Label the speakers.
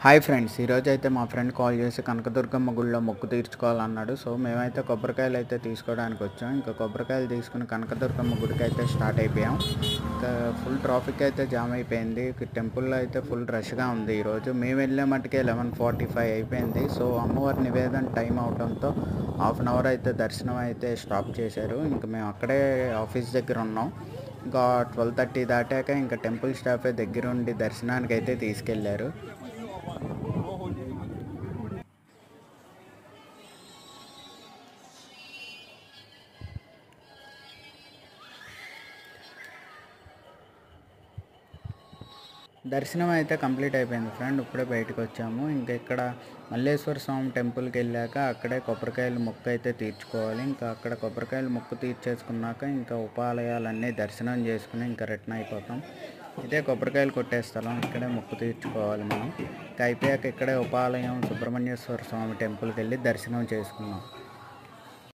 Speaker 1: Hi friends, ఈరోజు అయితే మా ఫ్రెండ్ కాల్ చేసి కనకదుర్గమ్మ గుడిలో మొక్కు తీర్చుకోవాలన్నాడు. సో మేమైతే కొబ్బరికాయలు అయితే తీసుకోవడానికి వచ్చాం. ఇంకా కొబ్బరికాయలు తీసుకుని కనకదుర్గమ్మ గుడికి అయితే స్టార్ట్ అయిపోయాం. ఇంకా ఫుల్ ట్రాఫిక్ అయితే జామ్ అయిపోయింది. టెంపుల్లో అయితే ఫుల్ రష్గా ఉంది. ఈరోజు మేము వెళ్ళే మట్టుకే 11:45 అయిపోయింది. సో అమ్మవారి నివేదన టైం అవడంతో హాఫ్ అన్ అవర్ అయితే దర్శనం అయితే స్టాప్ చేశారు. ఇంకా మేము అక్కడే ఆఫీస్ దగ్గర ఉన్నాం. ఇంకా 12:30 దాటాక ఇంకా టెంపుల్ స్టాఫే దగ్గరుండి దర్శనానికి అయితే తీసుకెళ్లారు. దర్శనం అయితే కంప్లీట్ అయిపోయింది ఫ్రెండ్. ఇప్పుడే బయటకు వచ్చాము. ఇంకా ఇక్కడ మల్లేశ్వర స్వామి టెంపుల్కి వెళ్ళాక అక్కడే కొబ్బరికాయలు మొక్కు అయితే తీర్చుకోవాలి. ఇంకా అక్కడ కొబ్బరికాయలు మొక్కు తీర్చేసుకున్నాక ఇంకా ఉపాలయాలన్నీ దర్శనం చేసుకుని ఇంకా రిటర్న్ అయిపోతాం. ఇదే కొబ్బరికాయలు కొట్టే స్థలం. ఇక్కడే మొక్కు తీర్చుకోవాలి మనం. ఇంకా అయిపోయాక ఇక్కడే ఉపాలయం సుబ్రహ్మణ్యేశ్వర స్వామి టెంపుల్కి వెళ్ళి దర్శనం చేసుకున్నాం.